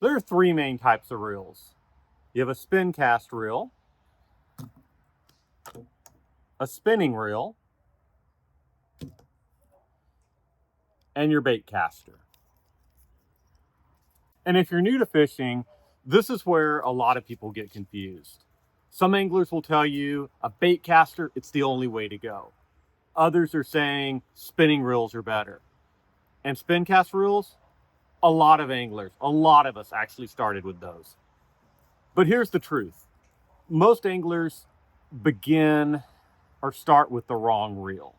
There are three main types of reels. You have a spin cast reel, a spinning reel, and your bait caster. And if you're new to fishing, this is where a lot of people get confused. Some anglers will tell you a bait caster, it's the only way to go. Others are saying spinning reels are better. And spin cast reels, a lot of anglers, a lot of us actually started with those. But here's the truth. Most anglers begin or start with the wrong reel.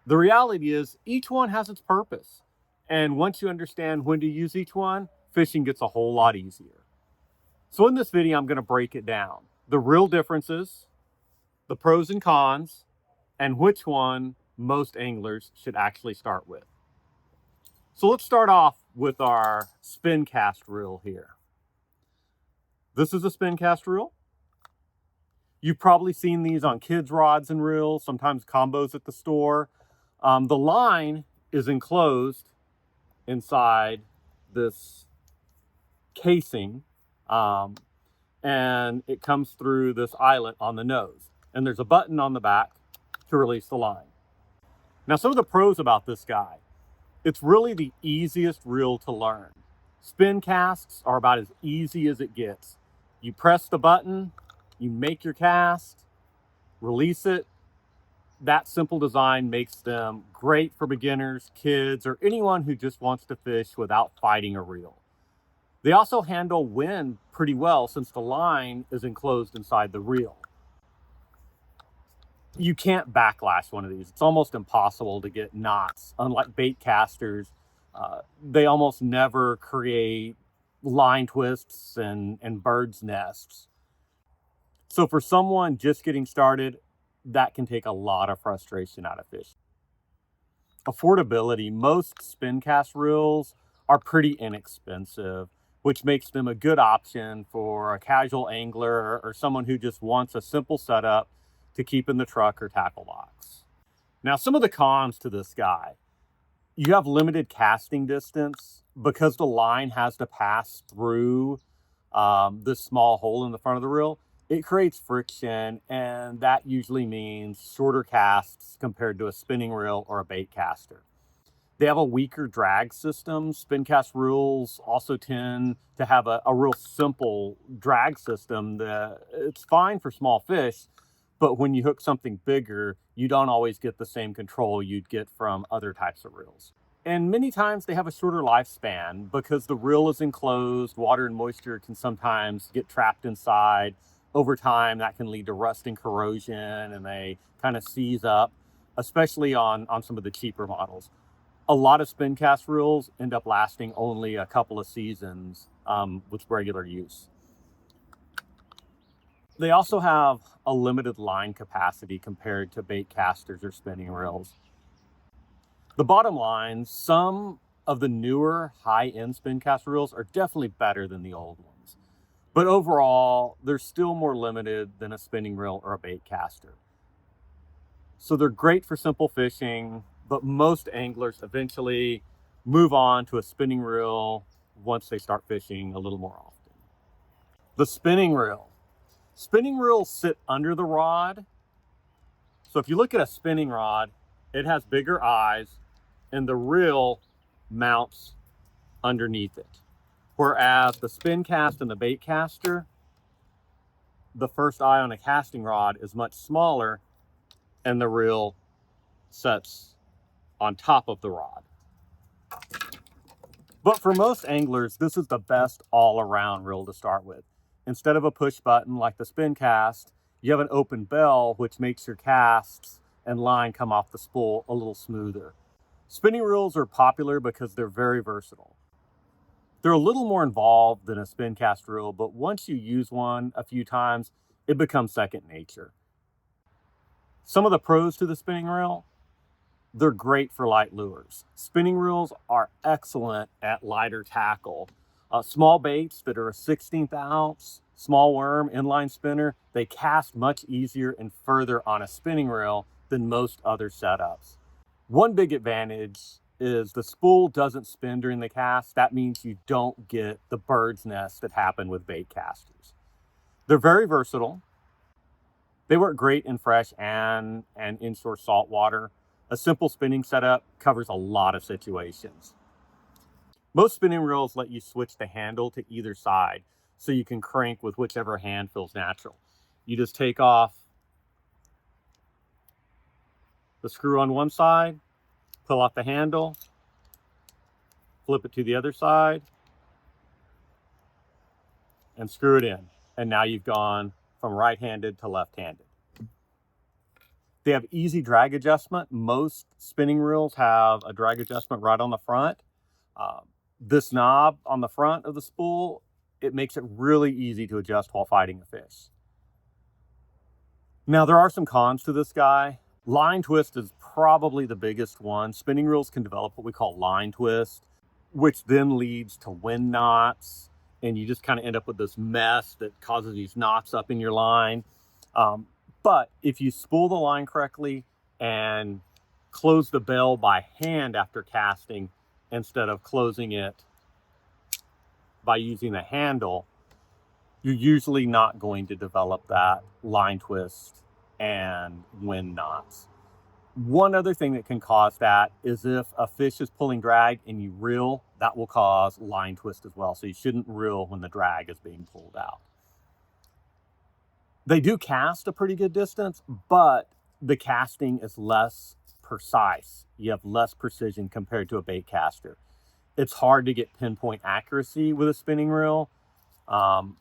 The reality is each one has its purpose. And once you understand when to use each one, fishing gets a whole lot easier. So in this video, I'm going to break it down. The real differences, the pros and cons, and which one most anglers should actually start with. So let's start off with our spin cast reel here. This is a spin cast reel. You've probably seen these on kids' rods and reels, sometimes combos at the store. The line is enclosed inside this casing, and it comes through this eyelet on the nose. And there's a button on the back to release the line. Now, some of the pros about this guy. It's really the easiest reel to learn. Spin casts are about as easy as it gets. You press the button, you make your cast, release it. That simple design makes them great for beginners, kids, or anyone who just wants to fish without fighting a reel. They also handle wind pretty well since the line is enclosed inside the reel. You can't backlash one of these. It's almost impossible to get knots. Unlike bait casters, they almost never create line twists and birds' nests. So for someone just getting started, that can take a lot of frustration out of fishing. Affordability. Most spin cast reels are pretty inexpensive, which makes them a good option for a casual angler or someone who just wants a simple setup to keep in the truck or tackle box. Now, some of the cons to this guy. You have limited casting distance because the line has to pass through this small hole in the front of the reel. It creates friction, and that usually means shorter casts compared to a spinning reel or a bait caster. They have a weaker drag system. Spin cast reels also tend to have a real simple drag system that it's fine for small fish, but when you hook something bigger, you don't always get the same control you'd get from other types of reels. And many times they have a shorter lifespan because the reel is enclosed, water and moisture can sometimes get trapped inside. Over time, that can lead to rust and corrosion, and they kind of seize up, especially on some of the cheaper models. A lot of spin cast reels end up lasting only a couple of seasons with regular use. They also have a limited line capacity compared to bait casters or spinning reels. The bottom line, some of the newer high-end spin cast reels are definitely better than the old ones. But overall, they're still more limited than a spinning reel or a bait caster. So they're great for simple fishing, but most anglers eventually move on to a spinning reel once they start fishing a little more often. The spinning reel. Spinning reels sit under the rod. So if you look at a spinning rod, it has bigger eyes and the reel mounts underneath it. Whereas the spin cast and the bait caster, the first eye on a casting rod is much smaller and the reel sets on top of the rod. But for most anglers, this is the best all-around reel to start with. Instead of a push button like the spin cast, you have an open bell, which makes your casts and line come off the spool a little smoother. Spinning reels are popular because they're very versatile. They're a little more involved than a spin cast reel, but once you use one a few times, it becomes second nature. Some of the pros to the spinning reel, they're great for light lures. Spinning reels are excellent at lighter tackle. Small baits that are a 1/16 ounce, small worm, inline spinner, they cast much easier and further on a spinning reel than most other setups. One big advantage is the spool doesn't spin during the cast. That means you don't get the bird's nest that happen with bait casters. They're very versatile. They work great in fresh and inshore saltwater. A simple spinning setup covers a lot of situations. Most spinning reels let you switch the handle to either side, so you can crank with whichever hand feels natural. You just take off the screw on one side, pull off the handle, flip it to the other side, and screw it in. And now you've gone from right-handed to left-handed. They have easy drag adjustment. Most spinning reels have a drag adjustment right on the front. This knob on the front of the spool, it makes it really easy to adjust while fighting a fish. Now, there are some cons to this guy. Line twist is probably the biggest one. Spinning reels can develop what we call line twist, which then leads to wind knots, and you just kind of end up with this mess that causes these knots up in your line. But if you spool the line correctly and close the bell by hand after casting instead of closing it by using the handle, you're usually not going to develop that line twist and wind knots. One other thing that can cause that is if a fish is pulling drag and you reel, that will cause line twist as well. So you shouldn't reel when the drag is being pulled out. They do cast a pretty good distance, but the casting is less precise. You have less precision compared to a bait caster. It's hard to get pinpoint accuracy with a spinning reel,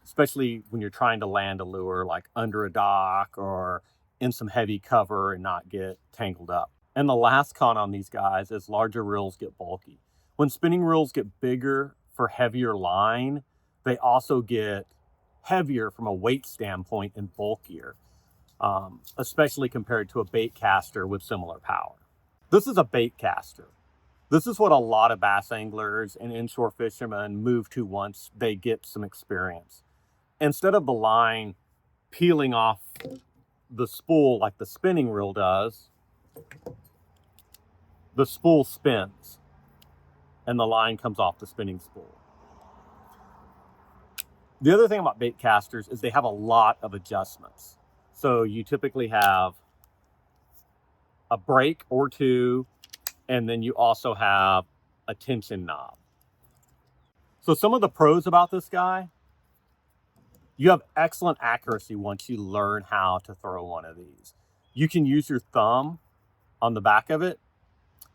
especially when you're trying to land a lure like under a dock or in some heavy cover and not get tangled up. And the last con on these guys is larger reels get bulky. When spinning reels get bigger for heavier line, they also get heavier from a weight standpoint and bulkier, especially compared to a bait caster with similar power. This is a bait caster. This is what a lot of bass anglers and inshore fishermen move to once they get some experience. Instead of the line peeling off the spool like the spinning reel does, the spool spins and the line comes off the spinning spool. The other thing about bait casters is they have a lot of adjustments. So you typically have a brake or two, and then you also have a tension knob. So some of the pros about this guy, you have excellent accuracy once you learn how to throw one of these. You can use your thumb on the back of it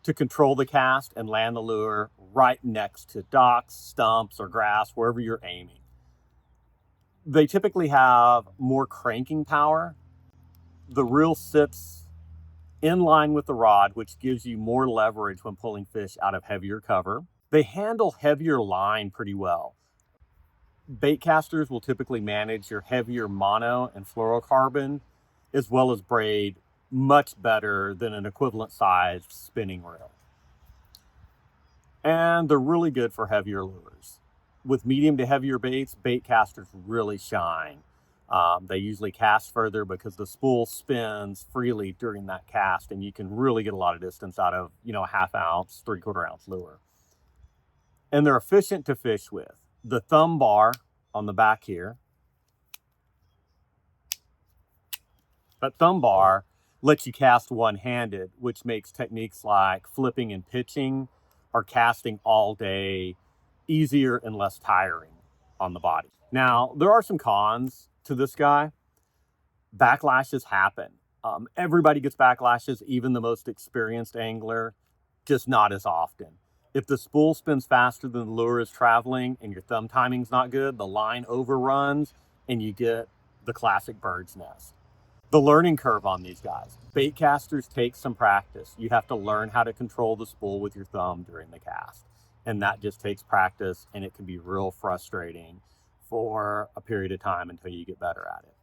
to control the cast and land the lure right next to docks, stumps, or grass, wherever you're aiming. They typically have more cranking power. The reel sits in line with the rod, which gives you more leverage when pulling fish out of heavier cover. They handle heavier line pretty well. Bait casters will typically manage your heavier mono and fluorocarbon, as well as braid, much better than an equivalent sized spinning reel. And they're really good for heavier lures. With medium to heavier baits, bait casters really shine. They usually cast further because the spool spins freely during that cast, and you can really get a lot of distance out of, a half ounce, 3/4 ounce lure. And they're efficient to fish with. The thumb bar on the back here, that thumb bar lets you cast one-handed, which makes techniques like flipping and pitching or casting all day easier and less tiring on the body. Now, there are some cons to this guy. Backlashes happen. Everybody gets backlashes, even the most experienced angler, just not as often. If the spool spins faster than the lure is traveling and your thumb timing's not good, the line overruns and you get the classic bird's nest. The learning curve on these guys. Bait casters take some practice. You have to learn how to control the spool with your thumb during the cast. And that just takes practice, and it can be real frustrating for a period of time until you get better at it.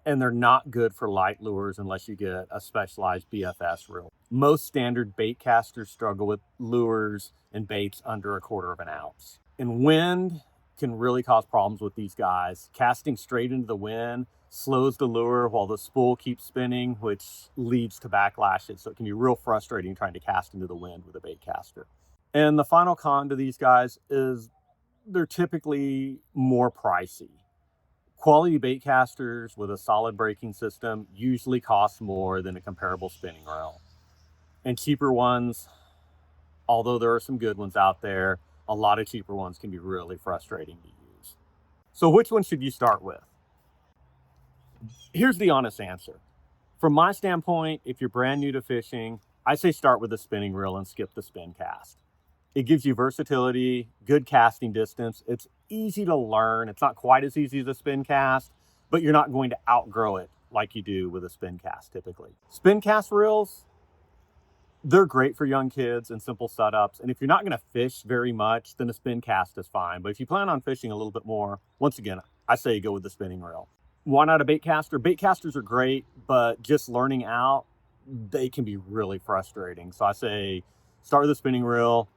And they're not good for light lures unless you get a specialized BFS reel. Most standard bait casters struggle with lures and baits under 1/4 ounce. And wind can really cause problems with these guys. Casting straight into the wind slows the lure while the spool keeps spinning, which leads to backlashes. So it can be real frustrating trying to cast into the wind with a bait caster. And the final con to these guys is they're typically more pricey. Quality bait casters with a solid braking system usually cost more than a comparable spinning reel. And cheaper ones, although there are some good ones out there, a lot of cheaper ones can be really frustrating to use. So which one should you start with? Here's the honest answer. From my standpoint, if you're brand new to fishing, I say start with a spinning reel and skip the Spincast. It gives you versatility, good casting distance. It's easy to learn. It's not quite as easy as a Spincast, but you're not going to outgrow it like you do with a Spincast typically. Spincast reels, they're great for young kids and simple setups. And if you're not going to fish very much, then a Spincast is fine. But if you plan on fishing a little bit more, once again, I say go with the spinning reel. Why not a baitcaster? Baitcasters are great, but just learning out, they can be really frustrating. So I say start with a spinning reel,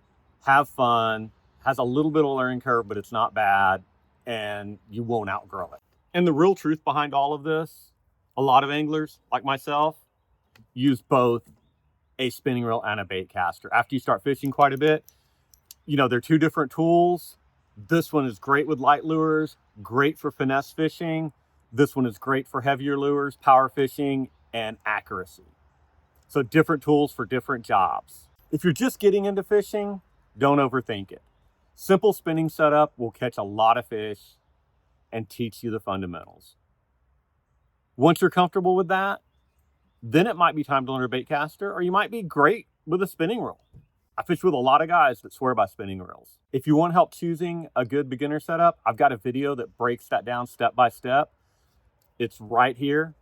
have fun, has a little bit of a learning curve, but it's not bad, and you won't outgrow it. And the real truth behind all of this, a lot of anglers, like myself, use both a spinning reel and a baitcaster. After you start fishing quite a bit, they're two different tools. This one is great with light lures, great for finesse fishing. This one is great for heavier lures, power fishing, and accuracy. So different tools for different jobs. If you're just getting into fishing, don't overthink it. Simple spinning setup will catch a lot of fish and teach you the fundamentals. Once you're comfortable with that, then it might be time to learn a baitcaster, or you might be great with a spinning reel. I fish with a lot of guys that swear by spinning reels. If you want help choosing a good beginner setup, I've got a video that breaks that down step by step. It's right here.